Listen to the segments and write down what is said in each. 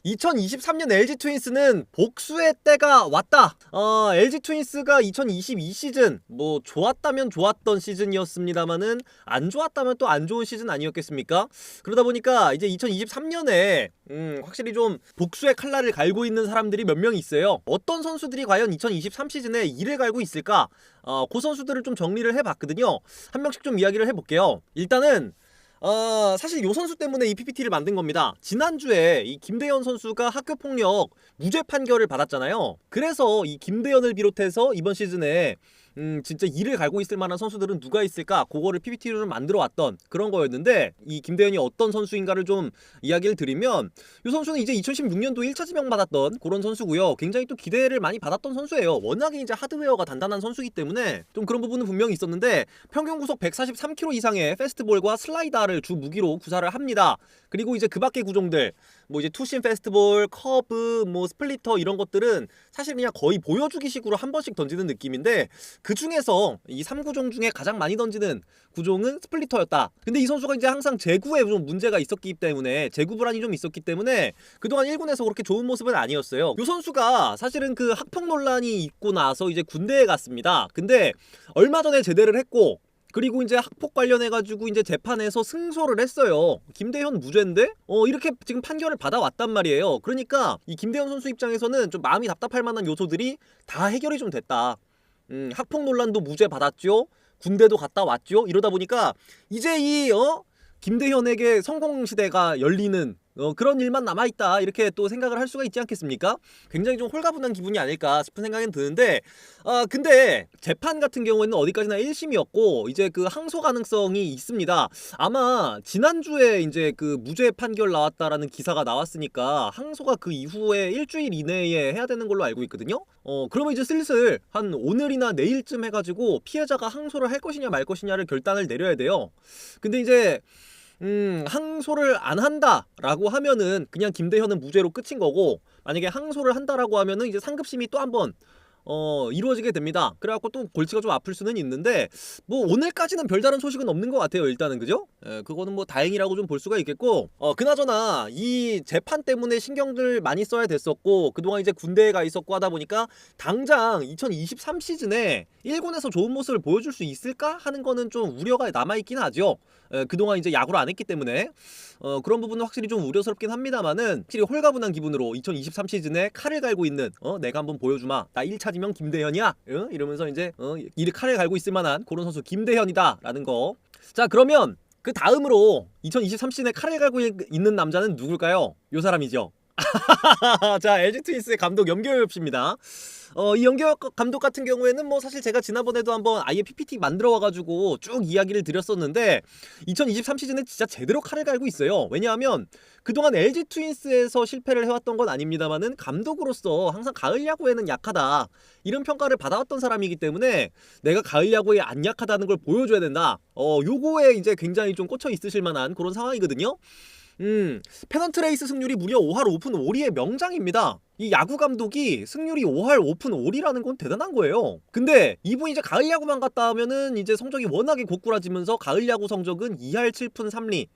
2023년 LG 트윈스는 복수의 때가 왔다. LG 트윈스가 2022 시즌 뭐 좋았다면 좋았던 시즌이었습니다만은 안 좋았다면 또 안 좋은 시즌 아니었겠습니까? 그러다 보니까 이제 2023년에 확실히 좀 복수의 칼날을 갈고 있는 사람들이 몇 명 있어요. 어떤 선수들이 과연 2023 시즌에 이를 갈고 있을까? 그 선수들을 좀 정리를 해봤거든요. 한 명씩 좀 이야기를 해볼게요. 일단은 사실 요 선수 때문에 이 PPT를 만든 겁니다. 지난주에 이 김대현 선수가 학교폭력 무죄 판결을 받았잖아요. 그래서 이 김대현을 비롯해서 이번 시즌에 진짜 이를 갈고 있을 만한 선수들은 누가 있을까? 그거를 PPT로 좀 만들어 왔던 그런 거였는데, 이 김대현이 어떤 선수인가를 좀 이야기를 드리면, 이 선수는 이제 2016년도 1차 지명 받았던 그런 선수고요. 굉장히 또 기대를 많이 받았던 선수예요. 워낙에 이제 하드웨어가 단단한 선수이기 때문에 좀 그런 부분은 분명히 있었는데, 평균 구속 143km 이상의 페스트볼과 슬라이더를 주 무기로 구사를 합니다. 그리고 이제 그 밖의 구종들, 뭐 이제 투심 페스트볼, 커브, 뭐 스플리터 이런 것들은 사실 그냥 거의 보여주기식으로 한 번씩 던지는 느낌인데, 그 중에서 이 3구종 중에 가장 많이 던지는 구종은 스플리터였다. 근데 이 선수가 이제 항상 제구에 좀 문제가 있었기 때문에, 제구 불안이 좀 있었기 때문에 그동안 1군에서 그렇게 좋은 모습은 아니었어요. 이 선수가 사실은 그 학폭 논란이 있고 나서 이제 군대에 갔습니다. 근데 얼마 전에 제대를 했고, 그리고 이제 학폭 관련해가지고 이제 재판에서 승소를 했어요. 김대현 무죄인데? 이렇게 지금 판결을 받아왔단 말이에요. 그러니까 이 김대현 선수 입장에서는 좀 마음이 답답할 만한 요소들이 다 해결이 좀 됐다. 학폭 논란도 무죄 받았죠. 군대도 갔다 왔죠. 이러다 보니까 이제 이 김대현에게 성공 시대가 열리는 그런 일만 남아있다, 이렇게 또 생각을 할 수가 있지 않겠습니까? 굉장히 좀 홀가분한 기분이 아닐까 싶은 생각은 드는데, 근데 재판 같은 경우에는 어디까지나 1심이었고 이제 그 항소 가능성이 있습니다. 아마 지난주에 이제 그 무죄 판결 나왔다라는 기사가 나왔으니까 항소가 그 이후에 일주일 이내에 해야 되는 걸로 알고 있거든요. 그러면 이제 슬슬 한 오늘이나 내일쯤 해가지고 피해자가 항소를 할 것이냐 말 것이냐를 결단을 내려야 돼요. 근데 이제 항소를 안 한다라고 하면은 그냥 김대현은 무죄로 끝인 거고, 만약에 항소를 한다라고 하면은 이제 상급심이 또 한번 이루어지게 됩니다. 그래갖고 또 골치가 좀 아플 수는 있는데, 뭐 오늘까지는 별다른 소식은 없는 것 같아요. 일단은, 그죠? 그거는 뭐 다행이라고 좀 볼 수가 있겠고, 그나저나 이 재판 때문에 신경들 많이 써야 됐었고, 그동안 이제 군대에 가 있었고 하다 보니까 당장 2023 시즌에 1군에서 좋은 모습을 보여줄 수 있을까 하는 거는 좀 우려가 남아있긴 하죠. 그동안 이제 야구를 안 했기 때문에 그런 부분은 확실히 좀 우려스럽긴 합니다만은, 확실히 홀가분한 기분으로 2023 시즌에 칼을 갈고 있는, 내가 한번 보여주마, 나 1차 지명 김대현이야, 이러면서 이제 이 칼을 갈고 있을 만한 그런 선수 김대현이다 라는 거. 자, 그러면 그 다음으로 2023 시즌에 칼을 갈고 있는 남자는 누굴까요? 요 사람이죠. 자, LG 트윈스의 감독 염경엽 씨입니다. 이 염경엽 감독 같은 경우에는 뭐 사실 제가 지난번에도 한번 아예 PPT 만들어 와가지고 쭉 이야기를 드렸었는데, 2023 시즌에 진짜 제대로 칼을 갈고 있어요. 왜냐하면 그동안 LG 트윈스에서 실패를 해왔던 건 아닙니다만은, 감독으로서 항상 가을 야구에는 약하다, 이런 평가를 받아왔던 사람이기 때문에 내가 가을 야구에 안 약하다는 걸 보여줘야 된다. 요거에 이제 굉장히 좀 꽂혀 있으실 만한 그런 상황이거든요. 페넌트 레이스 승률이 무려 5할 5푼 5리의 명장입니다. 이 야구 감독이 승률이 5할 5푼 5리라는 건 대단한 거예요. 근데 이분이 이제 가을 야구만 갔다 하면은 이제 성적이 워낙에 고꾸라지면서 가을 야구 성적은 2할 7푼 3리.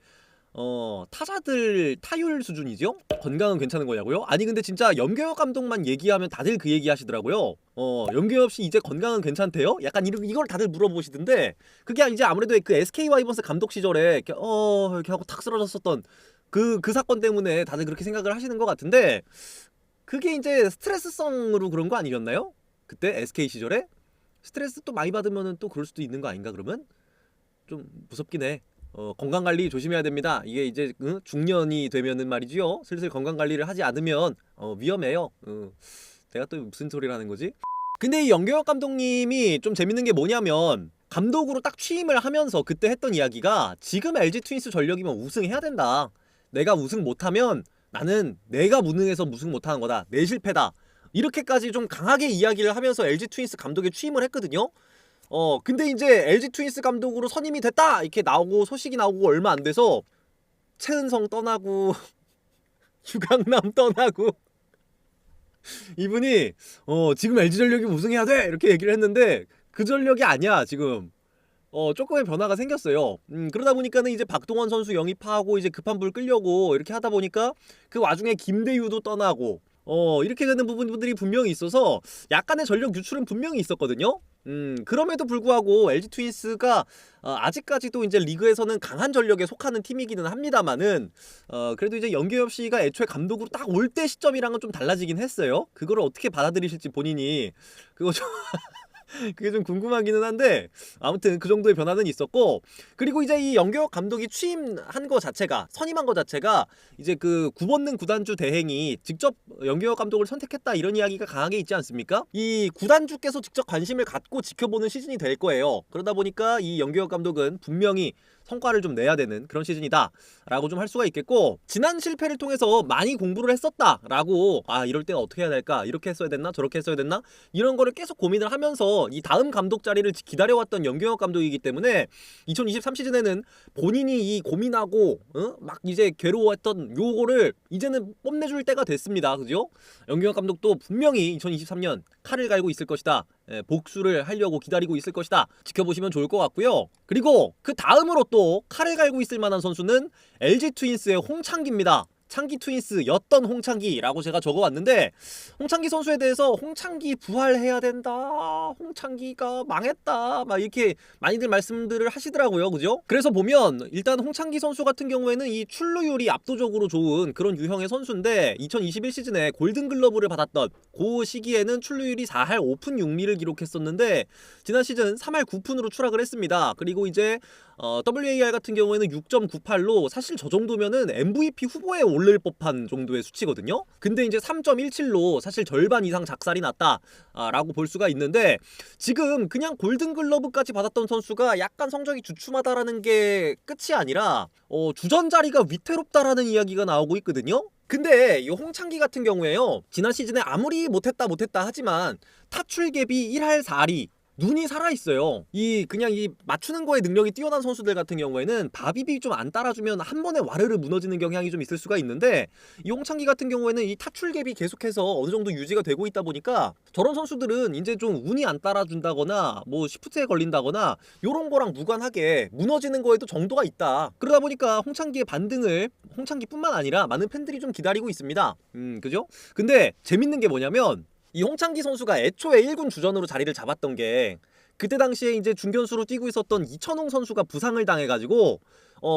타자들 타율 수준이죠? 건강은 괜찮은 거냐고요? 아니 근데 진짜 염경엽 감독만 얘기하면 다들 그 얘기 하시더라고요. 염경엽 씨 이제 건강은 괜찮대요? 약간 이걸 다들 물어보시던데, 그게 이제 아무래도 그 SK 와이번스 감독 시절에 이렇게 하고 탁 쓰러졌었던 그 사건 때문에 다들 그렇게 생각을 하시는 것 같은데, 그게 이제 스트레스성으로 그런 거 아니었나요? 그때 SK 시절에 스트레스 또 많이 받으면은 또 그럴 수도 있는 거 아닌가? 그러면 좀 무섭긴 해. 건강관리 조심해야 됩니다. 이게 이제 중년이 되면은 말이지요, 슬슬 건강관리를 하지 않으면 위험해요. 내가 또 무슨 소리를 하는 거지? 근데 이 염경엽 감독님이 좀 재밌는 게 뭐냐면, 감독으로 딱 취임을 하면서 그때 했던 이야기가, 지금 LG 트윈스 전력이면 우승해야 된다, 내가 우승 못하면 나는 내가 무능해서 우승 못하는 거다, 내 실패다, 이렇게까지 좀 강하게 이야기를 하면서 LG 트윈스 감독에 취임을 했거든요. 근데 이제 LG 트윈스 감독으로 선임이 됐다 이렇게 나오고, 소식이 나오고 얼마 안 돼서 최은성 떠나고 유강남 떠나고, 이분이 지금 LG 전력이 우승해야 돼 이렇게 얘기를 했는데, 그 전력이 아니야 지금. 조금의 변화가 생겼어요. 그러다 보니까는 이제 박동원 선수 영입하고 이제 급한 불 끌려고 이렇게 하다 보니까 그 와중에 김대유도 떠나고 이렇게 되는 부분들이 분명히 있어서 약간의 전력 유출은 분명히 있었거든요. 그럼에도 불구하고 LG 트윈스가 아직까지도 이제 리그에서는 강한 전력에 속하는 팀이기는 합니다만은 그래도 이제 연계엽 씨가 애초에 감독으로 딱 올 때 시점이랑은 좀 달라지긴 했어요. 그거를 어떻게 받아들이실지 본인이 그거 좀 그게 좀 궁금하기는 한데 아무튼 그 정도의 변화는 있었고, 그리고 이제 이 연계혁 감독이 취임한 거 자체가, 선임한 거 자체가 이제 그 구본능 구단주 대행이 직접 연계혁 감독을 선택했다 이런 이야기가 강하게 있지 않습니까? 이 구단주께서 직접 관심을 갖고 지켜보는 시즌이 될 거예요. 그러다 보니까 이 연계혁 감독은 분명히 성과를 좀 내야 되는 그런 시즌이다 라고 좀 할 수가 있겠고, 지난 실패를 통해서 많이 공부를 했었다 라고, 이럴 때는 어떻게 해야 될까, 이렇게 했어야 됐나 저렇게 했어야 됐나 이런 거를 계속 고민을 하면서 이 다음 감독 자리를 기다려왔던 연경혁 감독이기 때문에 2023 시즌에는 본인이 이 고민하고 막 이제 괴로워했던 요거를 이제는 뽐내줄 때가 됐습니다. 그죠? 연경혁 감독도 분명히 2023년 칼을 갈고 있을 것이다, 복수를 하려고 기다리고 있을 것이다, 지켜보시면 좋을 것 같고요. 그리고 그 다음으로 또 칼을 갈고 있을 만한 선수는 LG 트윈스의 홍창기입니다. 창기 트윈스였던 홍창기라고 제가 적어왔는데, 홍창기 선수에 대해서 홍창기 부활해야 된다, 홍창기가 망했다, 막 이렇게 많이들 말씀들을 하시더라고요. 그죠? 그래서 보면 일단 홍창기 선수 같은 경우에는 이 출루율이 압도적으로 좋은 그런 유형의 선수인데, 2021 시즌에 골든글러브를 받았던 그 시기에는 출루율이 4할 5푼 6리를 기록했었는데 지난 시즌 3할 9푼으로 추락을 했습니다. 그리고 이제 WAR 같은 경우에는 6.98로 사실 저 정도면은 MVP 후보에 오를 법한 정도의 수치거든요. 근데 이제 3.17로 사실 절반 이상 작살이 났다 라고 볼 수가 있는데, 지금 그냥 골든글러브까지 받았던 선수가 약간 성적이 주춤하다라는 게 끝이 아니라 주전 자리가 위태롭다라는 이야기가 나오고 있거든요. 근데 이 홍창기 같은 경우에요, 지난 시즌에 아무리 못했다 하지만 타출 갭이 1할 4리, 눈이 살아있어요. 그냥 이 맞추는 거에 능력이 뛰어난 선수들 같은 경우에는 바비비 좀 안 따라주면 한 번에 와르르 무너지는 경향이 좀 있을 수가 있는데, 이 홍창기 같은 경우에는 이 타출 갭이 계속해서 어느 정도 유지가 되고 있다 보니까 저런 선수들은 이제 좀 운이 안 따라준다거나 뭐 시프트에 걸린다거나 요런 거랑 무관하게 무너지는 거에도 정도가 있다. 그러다 보니까 홍창기의 반등을 홍창기뿐만 아니라 많은 팬들이 좀 기다리고 있습니다. 그죠? 근데 재밌는 게 뭐냐면, 이 홍창기 선수가 애초에 1군 주전으로 자리를 잡았던 게 그때 당시에 이제 중견수로 뛰고 있었던 이천홍 선수가 부상을 당해가지고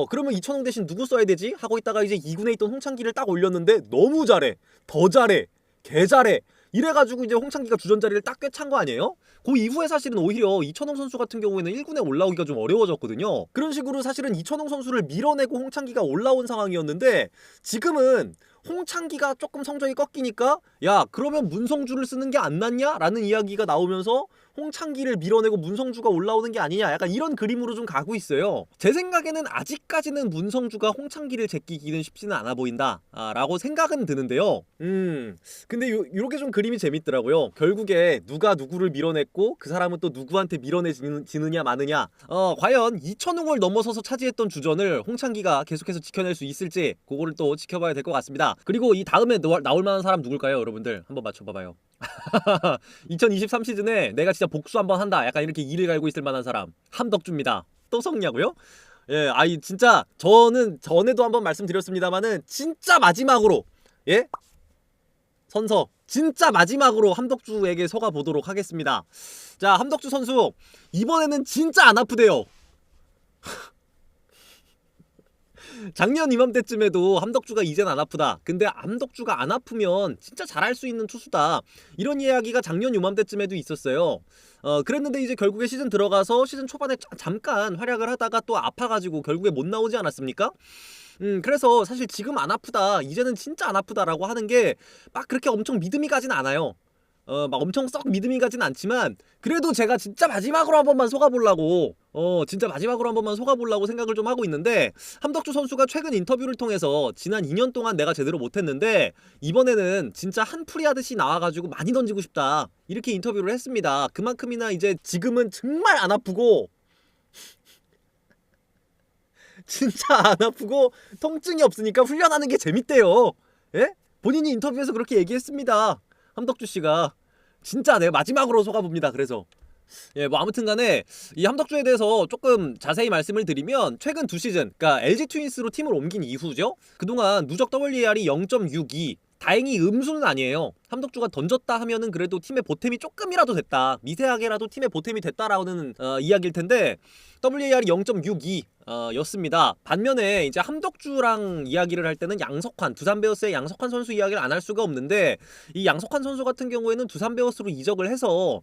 그러면 이천홍 대신 누구 써야 되지? 하고 있다가 이제 2군에 있던 홍창기를 딱 올렸는데 너무 잘해, 더 잘해, 개 잘해, 이래가지고 이제 홍창기가 주전 자리를 딱 꿰찬 거 아니에요? 그 이후에 사실은 오히려 이천홍 선수 같은 경우에는 1군에 올라오기가 좀 어려워졌거든요. 그런 식으로 사실은 이천홍 선수를 밀어내고 홍창기가 올라온 상황이었는데, 지금은 홍창기가 조금 성적이 꺾이니까 야 그러면 문성주를 쓰는 게 안 낫냐? 라는 이야기가 나오면서 홍창기를 밀어내고 문성주가 올라오는 게 아니냐, 약간 이런 그림으로 좀 가고 있어요. 제 생각에는 아직까지는 문성주가 홍창기를 제끼기는 쉽지는 않아 보인다 라고 생각은 드는데요. 근데 요렇게 좀 그림이 재밌더라고요. 결국에 누가 누구를 밀어냈고 그 사람은 또 누구한테 밀어내지느냐 마느냐, 과연 이천웅을 넘어서서 차지했던 주전을 홍창기가 계속해서 지켜낼 수 있을지 그거를 또 지켜봐야 될 것 같습니다. 그리고 이 다음에 나올 만한 사람 누굴까요? 여러분들 한번 맞춰봐봐요. 2023 시즌에 내가 진짜 복수 한번 한다, 약간 이렇게 이를 갈고 있을 만한 사람 함덕주입니다. 또 섞냐고요? 예, 진짜 저는 전에도 한번 말씀드렸습니다만은 진짜 마지막으로, 예? 선서 진짜 마지막으로 함덕주에게 서가 보도록 하겠습니다. 자, 함덕주 선수 이번에는 진짜 안 아프대요. 작년 이맘때쯤에도 함덕주가 이젠 안 아프다, 근데 함덕주가 안 아프면 진짜 잘할 수 있는 투수다, 이런 이야기가 작년 요맘때쯤에도 있었어요. 그랬는데 이제 결국에 시즌 들어가서 시즌 초반에 잠깐 활약을 하다가 또 아파가지고 결국에 못 나오지 않았습니까? 그래서 사실 지금 안 아프다, 이제는 진짜 안 아프다라고 하는 게 막 그렇게 엄청 믿음이 가진 않아요. 막 엄청 썩 믿음이 가진 않지만 그래도 제가 진짜 마지막으로 한 번만 속아보려고 진짜 마지막으로 한 번만 속아보려고 생각을 좀 하고 있는데, 함덕주 선수가 최근 인터뷰를 통해서 지난 2년 동안 내가 제대로 못했는데 이번에는 진짜 한풀이 하듯이 나와가지고 많이 던지고 싶다, 이렇게 인터뷰를 했습니다. 그만큼이나 이제 지금은 정말 안 아프고 진짜 안 아프고 통증이 없으니까 훈련하는 게 재밌대요. 예? 본인이 인터뷰에서 그렇게 얘기했습니다. 함덕주 씨가 진짜 내가 마지막으로 속아봅니다. 그래서 예, 뭐 아무튼 간에 이 함덕주에 대해서 조금 자세히 말씀을 드리면 최근 2시즌, 그러니까 LG 트윈스로 팀을 옮긴 이후죠. 그동안 누적 WAR이 0.62. 다행히 음수는 아니에요. 함덕주가 던졌다 하면은 그래도 팀의 보탬이 조금이라도 됐다, 미세하게라도 팀의 보탬이 됐다라는 이야기일 텐데 WAR이 0.62 였습니다. 반면에 이제 함덕주랑 이야기를 할 때는 양석환, 두산 베어스의 양석환 선수 이야기를 안 할 수가 없는데, 이 양석환 선수 같은 경우에는 두산 베어스로 이적을 해서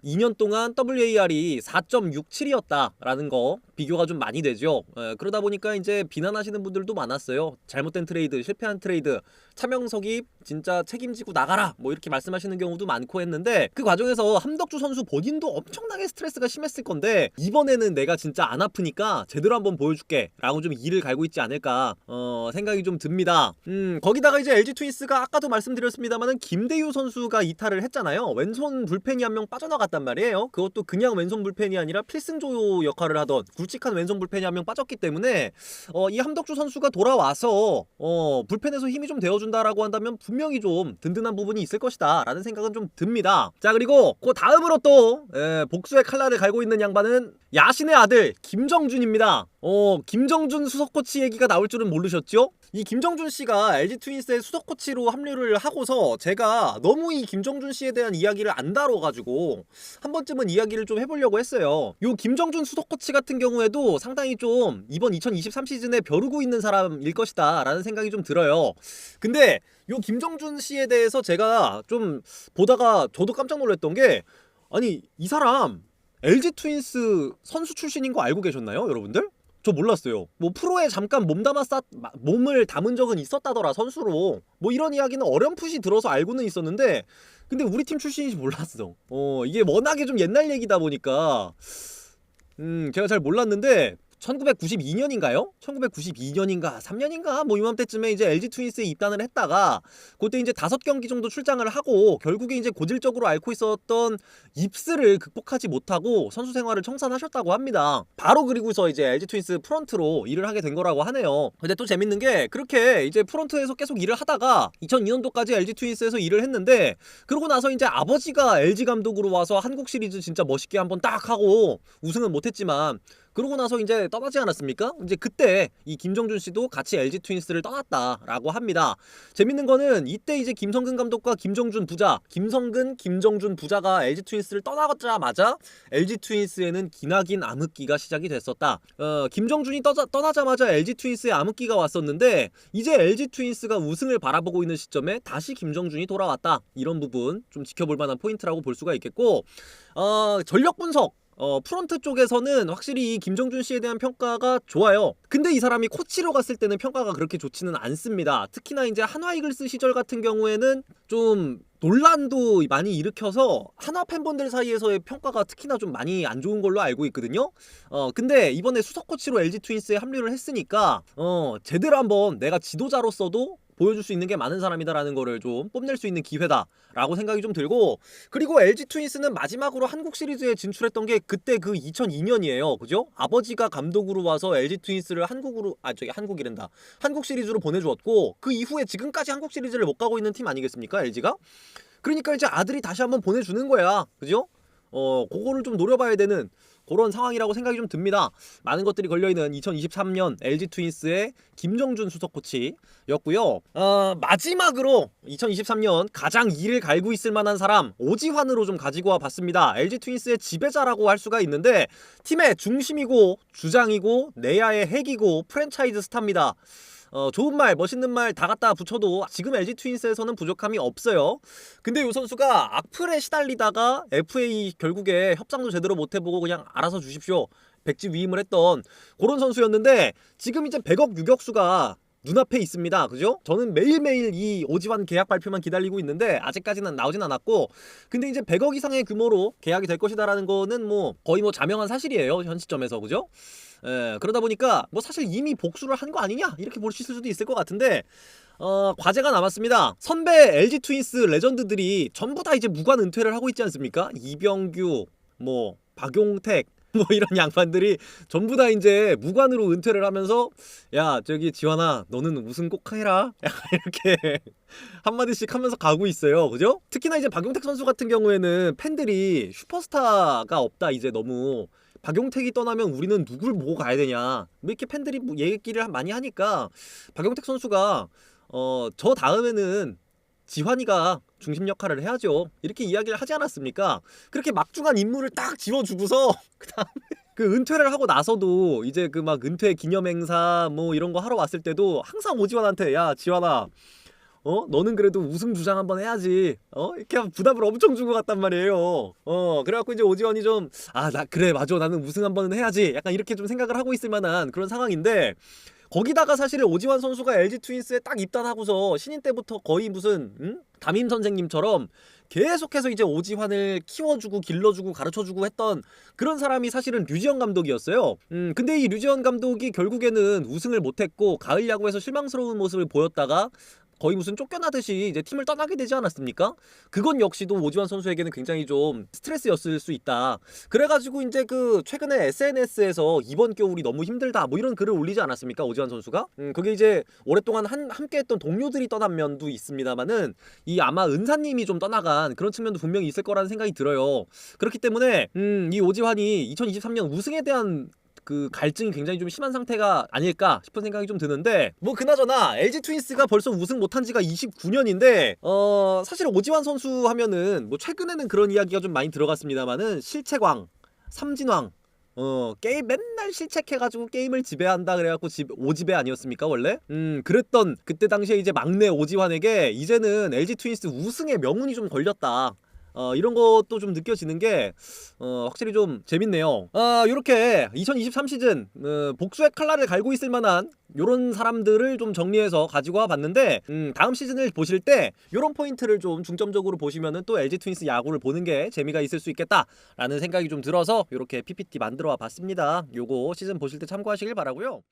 2년 동안 WAR이 4.67이었다라는 거 비교가 좀 많이 되죠. 그러다 보니까 이제 비난하시는 분들도 많았어요. 잘못된 트레이드, 실패한 트레이드, 차명석이 진짜 책임지고 나가라 뭐 이렇게 말씀하시는 경우도 많고 했는데, 그 과정에서 함덕주 선수 본인도 엄청나게 스트레스가 심했을 건데 이번에는 내가 진짜 안 아프니까 제대로 한번 보여줄게 라고 좀 이를 갈고 있지 않을까 생각이 좀 듭니다. 거기다가 이제 LG 트윈스가 아까도 말씀드렸습니다만은 김대유 선수가 이탈을 했잖아요. 왼손 불펜이 한 명 빠져나갔단 말이에요. 그것도 그냥 왼손 불펜이 아니라 필승조요 역할을 하던 굵직한 왼손 불펜이 한 명 빠졌기 때문에 이 함덕주 선수가 돌아와서 불펜에서 힘이 좀 되어준다라고 한다면 분명히 좀 든든한 부분이 있을 것이다 라는 생각은 좀 듭니다. 자, 그리고 그 다음으로 또 복수의 칼날을 갈고 있는 양반은 야신의 아들 김정준입니다. 김정준 수석코치 얘기가 나올 줄은 모르셨죠? 이 김정준 씨가 LG 트윈스의 수석코치로 합류를 하고서 제가 너무 이 김정준 씨에 대한 이야기를 안 다뤄가지고 한 번쯤은 이야기를 좀 해보려고 했어요. 요 김정준 수석코치 같은 경우에도 상당히 좀 이번 2023 시즌에 벼르고 있는 사람일 것이다 라는 생각이 좀 들어요. 근데 요 김정준 씨에 대해서 제가 좀 보다가 저도 깜짝 놀랐던 게, 아니 이 사람 LG 트윈스 선수 출신인 거 알고 계셨나요, 여러분들? 저 몰랐어요. 뭐 프로에 잠깐 몸을 담은 적은 있었다더라, 선수로. 뭐 이런 이야기는 어렴풋이 들어서 알고는 있었는데, 근데 우리 팀 출신인지 몰랐어. 이게 워낙에 좀 옛날 얘기다 보니까 제가 잘 몰랐는데 1992년인가요? 1992년인가 3년인가 뭐 이맘때쯤에 이제 LG 트윈스에 입단을 했다가 그때 이제 5경기 정도 출장을 하고 결국에 이제 고질적으로 앓고 있었던 입스를 극복하지 못하고 선수 생활을 청산하셨다고 합니다. 바로 그리고서 이제 LG 트윈스 프런트로 일을 하게 된 거라고 하네요. 근데 또 재밌는 게, 그렇게 이제 프런트에서 계속 일을 하다가 2002년도까지 LG 트윈스에서 일을 했는데, 그러고 나서 이제 아버지가 LG 감독으로 와서 한국 시리즈 진짜 멋있게 한번 딱 하고 우승은 못했지만, 그러고 나서 이제 떠나지 않았습니까? 이제 그때 이 김정준 씨도 같이 LG 트윈스를 떠났다라고 합니다. 재밌는 거는 이때 이제 김성근 감독과 김정준 부자, 김정준 부자가 LG 트윈스를 떠나자마자 LG 트윈스에는 기나긴 암흑기가 시작이 됐었다. 김정준이 떠나자마자 LG 트윈스에 암흑기가 왔었는데, 이제 LG 트윈스가 우승을 바라보고 있는 시점에 다시 김정준이 돌아왔다. 이런 부분 좀 지켜볼 만한 포인트라고 볼 수가 있겠고, 전력 분석, 프론트 쪽에서는 확실히 이 김정준 씨에 대한 평가가 좋아요. 근데 이 사람이 코치로 갔을 때는 평가가 그렇게 좋지는 않습니다. 특히나 이제 한화 이글스 시절 같은 경우에는 좀 논란도 많이 일으켜서 한화 팬분들 사이에서의 평가가 특히나 좀 많이 안 좋은 걸로 알고 있거든요. 근데 이번에 수석 코치로 LG 트윈스에 합류를 했으니까 제대로 한번 내가 지도자로서도 보여줄 수 있는 게 많은 사람이다라는 거를 좀 뽐낼 수 있는 기회다라고 생각이 좀 들고, 그리고 LG 트윈스는 마지막으로 한국 시리즈에 진출했던 게 그때 그 2002년이에요. 그죠? 아버지가 감독으로 와서 LG 트윈스를 한국 시리즈로 보내주었고, 그 이후에 지금까지 한국 시리즈를 못 가고 있는 팀 아니겠습니까, LG가? 그러니까 이제 아들이 다시 한번 보내주는 거야. 그죠? 그거를 좀 노려봐야 되는 그런 상황이라고 생각이 좀 듭니다. 많은 것들이 걸려있는 2023년 LG 트윈스의 김정준 수석 코치였고요. 마지막으로 2023년 가장 이를 갈고 있을 만한 사람 오지환으로 좀 가지고 와 봤습니다. LG 트윈스의 지배자라고 할 수가 있는데, 팀의 중심이고 주장이고 내야의 핵이고 프랜차이즈 스타입니다. 좋은 말, 멋있는 말 다 갖다 붙여도 지금 LG 트윈스에서는 부족함이 없어요. 근데 이 선수가 악플에 시달리다가 FA 결국에 협상도 제대로 못 해보고 그냥 알아서 주십시오, 백지 위임을 했던 그런 선수였는데, 지금 이제 100억 유격수가 눈앞에 있습니다. 그죠? 저는 매일매일 이 오지환 계약 발표만 기다리고 있는데 아직까지는 나오진 않았고, 근데 이제 100억 이상의 규모로 계약이 될 것이다라는 거는 뭐 거의 뭐 자명한 사실이에요, 현 시점에서. 그죠? 그러다 보니까 뭐 사실 이미 복수를 한 거 아니냐 이렇게 보실 수도 있을 것 같은데, 과제가 남았습니다. 선배 LG 트윈스 레전드들이 전부 다 이제 무관 은퇴를 하고 있지 않습니까? 이병규, 뭐 박용택, 뭐 이런 양반들이 전부 다 이제 무관으로 은퇴를 하면서 야 저기 지환아 너는 우승 꼭 해라 약간 이렇게 한마디씩 하면서 가고 있어요. 그죠? 특히나 이제 박용택 선수 같은 경우에는 팬들이 슈퍼스타가 없다 이제 너무 박용택이 떠나면 우리는 누굴 보고 가야 되냐 뭐 이렇게 팬들이 뭐 얘기를 많이 하니까 박용택 선수가 저 다음에는 지환이가 중심 역할을 해야죠 이렇게 이야기를 하지 않았습니까? 그렇게 막중한 임무를 딱 지워주고서 그다음 그 은퇴를 하고 나서도 이제 그 막 은퇴 기념행사 뭐 이런 거 하러 왔을 때도 항상 오지환한테 야 지환아 너는 그래도 우승 주장 한번 해야지 이렇게 부담을 엄청 주고 갔단 말이에요. 그래갖고 이제 오지환이 좀 나 그래 맞아 나는 우승 한번은 해야지 약간 이렇게 좀 생각을 하고 있을 만한 그런 상황인데 거기다가 사실 오지환 선수가 LG 트윈스에 딱 입단하고서 신인 때부터 거의 무슨 담임 선생님처럼 계속해서 이제 오지환을 키워주고 길러주고 가르쳐주고 했던 그런 사람이 사실은 류지영 감독이었어요. 근데 이 류지영 감독이 결국에는 우승을 못했고 가을 야구에서 실망스러운 모습을 보였다가 거의 무슨 쫓겨나듯이 이제 팀을 떠나게 되지 않았습니까? 그건 역시도 오지환 선수에게는 굉장히 좀 스트레스였을 수 있다. 그래가지고 이제 그 최근에 SNS에서 이번 겨울이 너무 힘들다 뭐 이런 글을 올리지 않았습니까? 오지환 선수가? 그게 이제 오랫동안 함께했던 동료들이 떠난 면도 있습니다만은 이 아마 은사님이 좀 떠나간 그런 측면도 분명히 있을 거라는 생각이 들어요. 그렇기 때문에 이 오지환이 2023년 우승에 대한 그 갈증이 굉장히 좀 심한 상태가 아닐까 싶은 생각이 좀 드는데 뭐 그나저나 LG 트윈스가 벌써 우승 못한 지가 29년인데 사실 오지환 선수 하면은 뭐 최근에는 그런 이야기가 좀 많이 들어갔습니다만은 실책왕, 삼진왕 게임 맨날 실책해가지고 게임을 지배한다 그래갖고 오지배 아니었습니까 원래? 그랬던 그때 당시에 이제 막내 오지환에게 이제는 LG 트윈스 우승의 명운이 좀 걸렸다. 이런 것도 좀 느껴지는 게 확실히 좀 재밌네요. 요렇게 2023 시즌 복수의 칼날을 갈고 있을 만한 요런 사람들을 좀 정리해서 가지고 와봤는데 다음 시즌을 보실 때 요런 포인트를 좀 중점적으로 보시면은 또 LG 트윈스 야구를 보는 게 재미가 있을 수 있겠다라는 생각이 좀 들어서 요렇게 PPT 만들어 와 봤습니다. 요거 시즌 보실 때 참고하시길 바라고요.